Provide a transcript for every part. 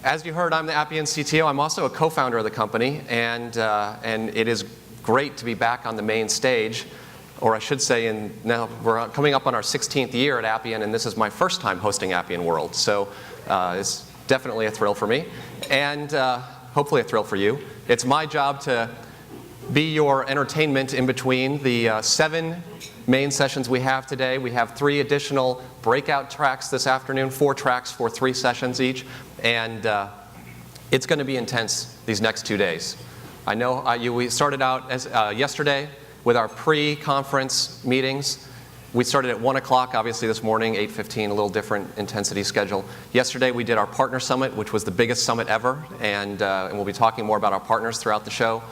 as you heard, I'm the Appian CTO. I'm also a co-founder of the company, and it is great to be back on the main stage, or I should say, now we're coming up on our 16th year at Appian, and this is my first time hosting Appian World. So it's definitely a thrill for me, and hopefully a thrill for you. It's my job to be your entertainment in between the 7 main sessions we have today. We have 3 additional breakout tracks this afternoon, 4 tracks for 3 sessions each, and it's going to be intense these next 2 days. I know we started out as, yesterday with our pre-conference meetings. We started at 1 o'clock, obviously this morning, 8:15, a little different intensity schedule. Yesterday we did our partner summit, which was the biggest summit ever, and we'll be talking more about our partners throughout the show.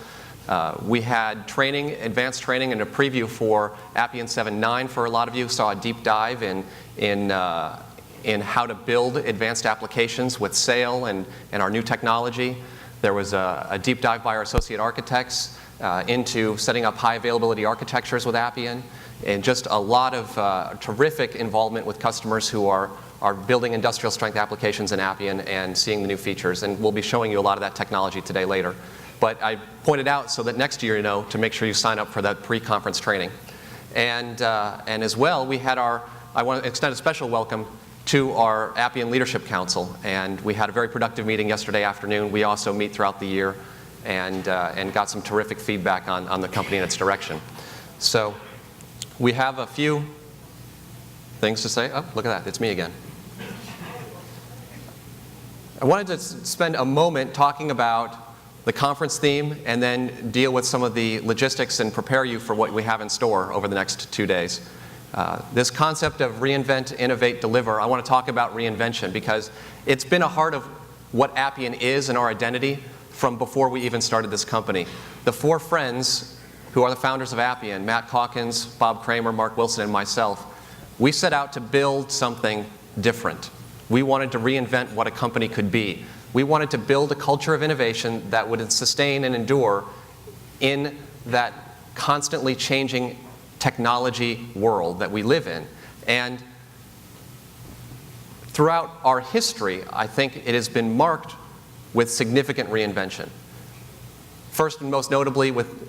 We had training, advanced training, and a preview for Appian 7.9 for a lot of you. Saw a deep dive in how to build advanced applications with Sail and our new technology. There was a deep dive by our associate architects into setting up high availability architectures with Appian, and just a lot of terrific involvement with customers who are building industrial strength applications in Appian and seeing the new features. And we'll be showing you a lot of that technology today later. But I pointed out so that next year, to make sure you sign up for that pre-conference training. And as well, we had I want to extend a special welcome to our Appian Leadership Council. And we had a very productive meeting yesterday afternoon. We also meet throughout the year and got some terrific feedback on the company and its direction. So we have a few things to say. Oh, look at that. It's me again. I wanted to spend a moment talking about the conference theme, and then deal with some of the logistics and prepare you for what we have in store over the next 2 days. This concept of reinvent, innovate, deliver, I want to talk about reinvention because it's been a heart of what Appian is and our identity from before we even started this company. The 4 friends who are the founders of Appian, Matt Calkins, Bob Kramer, Mark Wilson, and myself, we set out to build something different. We wanted to reinvent what a company could be. We wanted to build a culture of innovation that would sustain and endure in that constantly changing technology world that we live in. And throughout our history, I think it has been marked with significant reinvention. First and most notably with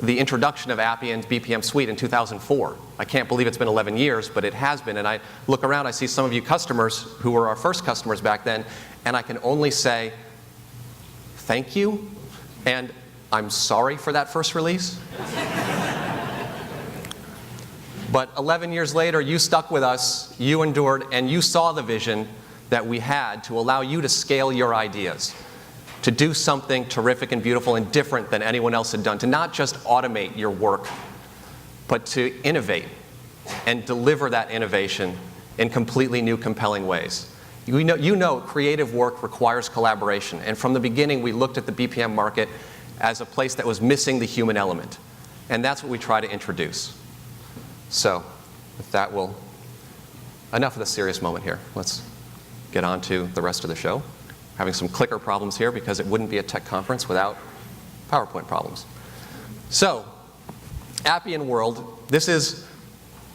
the introduction of Appian's BPM suite in 2004. I can't believe it's been 11 years, but it has been. And I look around, I see some of you customers who were our first customers back then, and I can only say, thank you, and I'm sorry for that first release. But 11 years later, you stuck with us, you endured, and you saw the vision that we had to allow you to scale your ideas, to do something terrific and beautiful and different than anyone else had done, to not just automate your work, but to innovate and deliver that innovation in completely new, compelling ways. You know creative work requires collaboration, and from the beginning we looked at the BPM market as a place that was missing the human element, and that's what we try to introduce. So with that, enough of the serious moment here. Let's get on to the rest of the show. Having some clicker problems here because it wouldn't be a tech conference without PowerPoint problems. So, Appian World, this is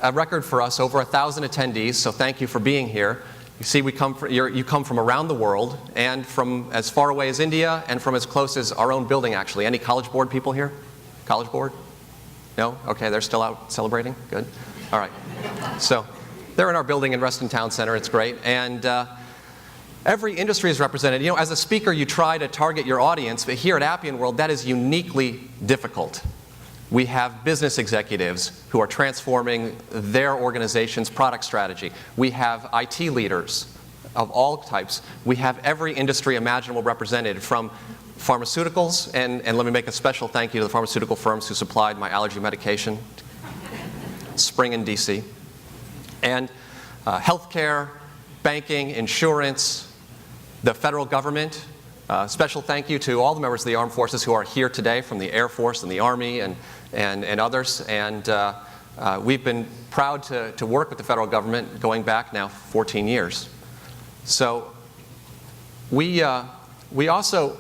a record for us, over 1,000 attendees, so thank you for being here. You see, you come from around the world, and from as far away as India, and from as close as our own building, actually. Any College Board people here? College Board? No? Okay, they're still out celebrating? Good. All right. So, they're in our building in Reston Town Center. It's great. And every industry is represented. As a speaker, you try to target your audience, but here at Appian World, that is uniquely difficult. We have business executives who are transforming their organization's product strategy. We have IT leaders of all types. We have every industry imaginable represented, from pharmaceuticals, and let me make a special thank you to the pharmaceutical firms who supplied my allergy medication, Spring in DC, and healthcare, banking, insurance, the federal government. Special thank you to all the members of the armed forces who are here today, from the Air Force and the Army and others. And we've been proud to work with the federal government going back now 14 years. So we also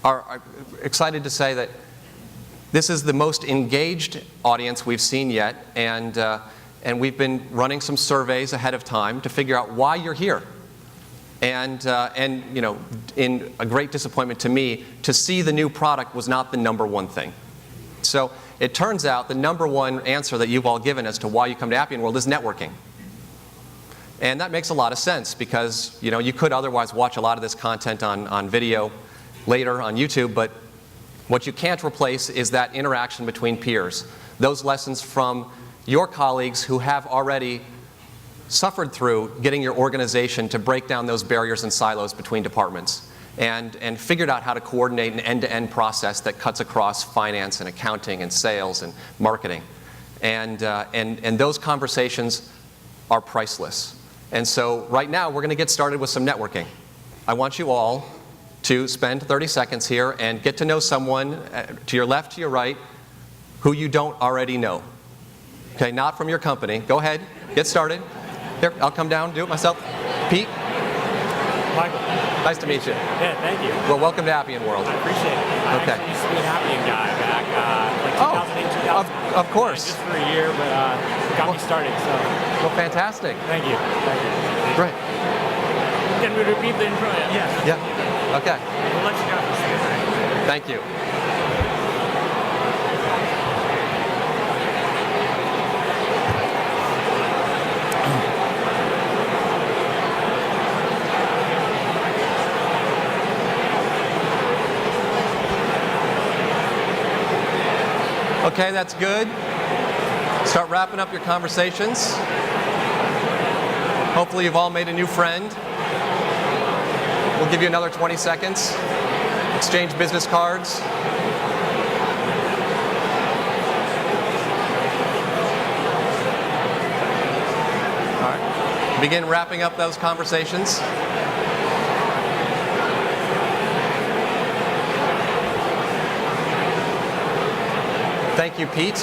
are excited to say that this is the most engaged audience we've seen yet, and we've been running some surveys ahead of time to figure out why you're here. And in a great disappointment to me, to see the new product was not the number one thing. So it turns out the number one answer that you've all given as to why you come to Appian World is networking. And that makes a lot of sense because you could otherwise watch a lot of this content on video later on YouTube, but what you can't replace is that interaction between peers. Those lessons from your colleagues who have already suffered through getting your organization to break down those barriers and silos between departments and figured out how to coordinate an end-to-end process that cuts across finance and accounting and sales and marketing. And those conversations are priceless. And so right now we're going to get started with some networking. I want you all to spend 30 seconds here and get to know someone to your left, to your right, who you don't already know. Okay, not from your company. Go ahead, get started. Here, I'll come down, do it myself. Pete? Michael. Nice to meet you. Yeah, thank you. Well, welcome to Appian World. I appreciate it. I actually used to be an Appian guy back like 2008, 2009. Of course. Just for a year, but got me started, so. Well, fantastic. Thank you. Thank you. Great. Can we repeat the intro? Yeah. Okay. We'll let you go. Thank you. Okay, that's good. Start wrapping up your conversations. Hopefully you've all made a new friend. We'll give you another 20 seconds. Exchange business cards. All right. Begin wrapping up those conversations. Thank you, Pete.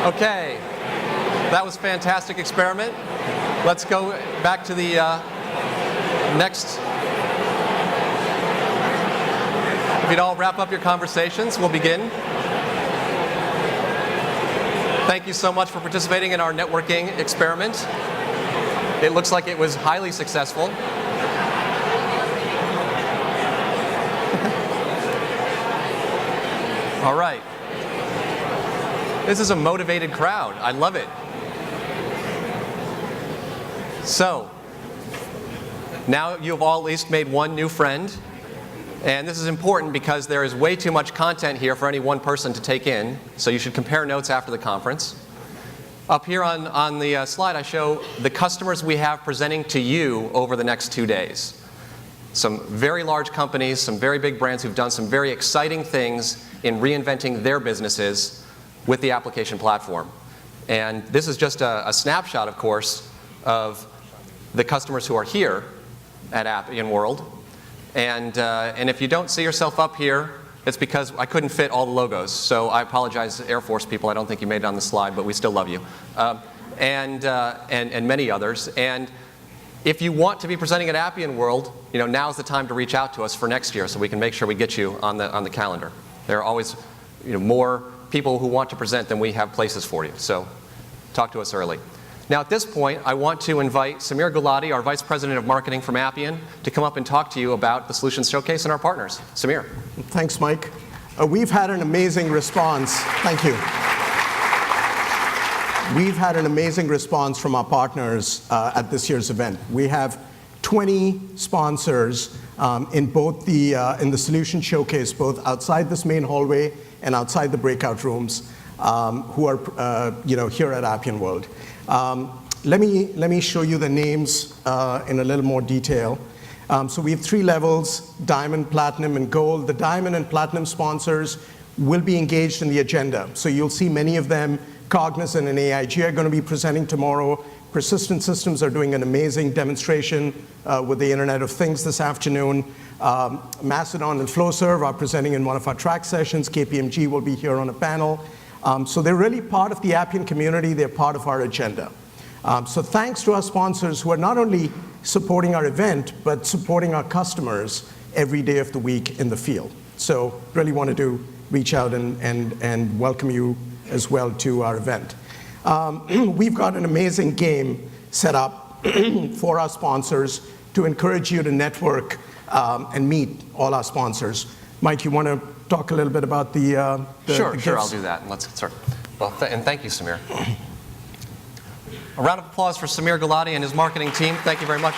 Okay, that was a fantastic experiment. Let's go back to the next. If you'd all wrap up your conversations, we'll begin. Thank you so much for participating in our networking experiment. It looks like it was highly successful. All right. This is a motivated crowd. I love it. So, now you've all at least made one new friend. And this is important because there is way too much content here for any one person to take in. So you should compare notes after the conference. Up here on the slide, I show the customers we have presenting to you over the next 2 days. Some very large companies, some very big brands who've done some very exciting things in reinventing their businesses with the application platform. And this is just a snapshot, of course, of the customers who are here at Appian World. And if you don't see yourself up here, it's because I couldn't fit all the logos. So I apologize, Air Force people. I don't think you made it on the slide, but we still love you. And many others. And if you want to be presenting at Appian World, now's the time to reach out to us for next year so we can make sure we get you on the calendar. There are always more people who want to present than we have places for you. So talk to us early. Now at this point, I want to invite Samir Gulati, our Vice President of Marketing from Appian, to come up and talk to you about the Solutions Showcase and our partners. Samir. Thanks, Mike. We've had an amazing response. Thank you. We've had an amazing response from our partners at this year's event. We have 20 sponsors in both in the Solution Showcase, both outside this main hallway and outside the breakout rooms, who are here at Appian World. Let me show you the names in a little more detail. So we have 3 levels: Diamond, Platinum, and Gold. The Diamond and Platinum sponsors will be engaged in the agenda. So you'll see many of them. Cognizant and AIG are going to be presenting tomorrow. Persistent Systems are doing an amazing demonstration with the Internet of Things this afternoon. Mastodon and Flowserve are presenting in one of our track sessions. KPMG will be here on a panel. So they're really part of the Appian community. They're part of our agenda. So thanks to our sponsors who are not only supporting our event, but supporting our customers every day of the week in the field. So really wanted to reach out and welcome you as well to our event. We've got an amazing game set up for our sponsors to encourage you to network and meet all our sponsors. Mike, you want to talk a little bit about the Sure, gifts? sure, I'll do that. Let's start. Well, and thank you, Samir. A round of applause for Samir Gulati and his marketing team. Thank you very much.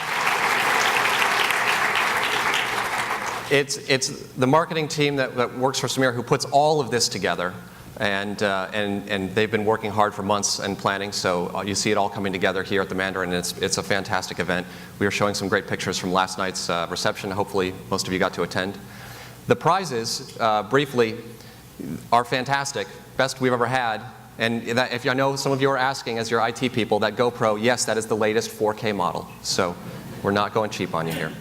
It's the marketing team that works for Samir who puts all of this together, and they've been working hard for months and planning, so you see it all coming together here at the Mandarin, and it's a fantastic event. We are showing some great pictures from last night's reception. Hopefully most of you got to attend. The prizes, briefly, are fantastic, best we've ever had. And if I know some of you are asking as your IT people, that GoPro, yes, that is the latest 4K model. So we're not going cheap on you here.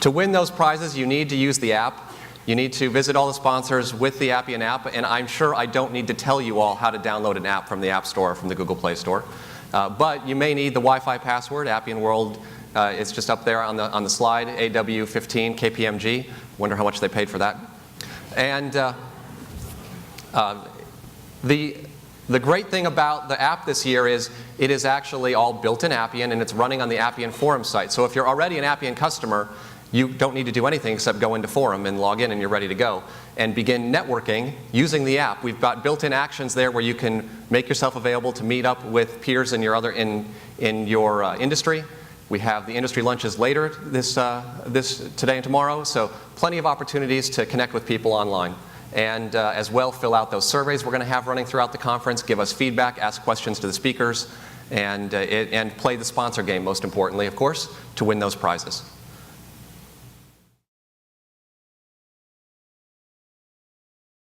To win those prizes, you need to use the app. You need to visit all the sponsors with the Appian app. And I'm sure I don't need to tell you all how to download an app from the App Store or from the Google Play Store. But you may need the Wi-Fi password. Appian World is just up there on the slide, AW15 KPMG. Wonder how much they paid for that. And the great thing about the app this year is it is actually all built in Appian, and it's running on the Appian forum site. So if you're already an Appian customer, you don't need to do anything except go into forum and log in, and you're ready to go and begin networking using the app. We've got built-in actions there where you can make yourself available to meet up with peers in your industry. We have the industry lunches later today and tomorrow, so plenty of opportunities to connect with people online. And as well, fill out those surveys we're going to have running throughout the conference, give us feedback, ask questions to the speakers, and play the sponsor game, most importantly, of course, to win those prizes.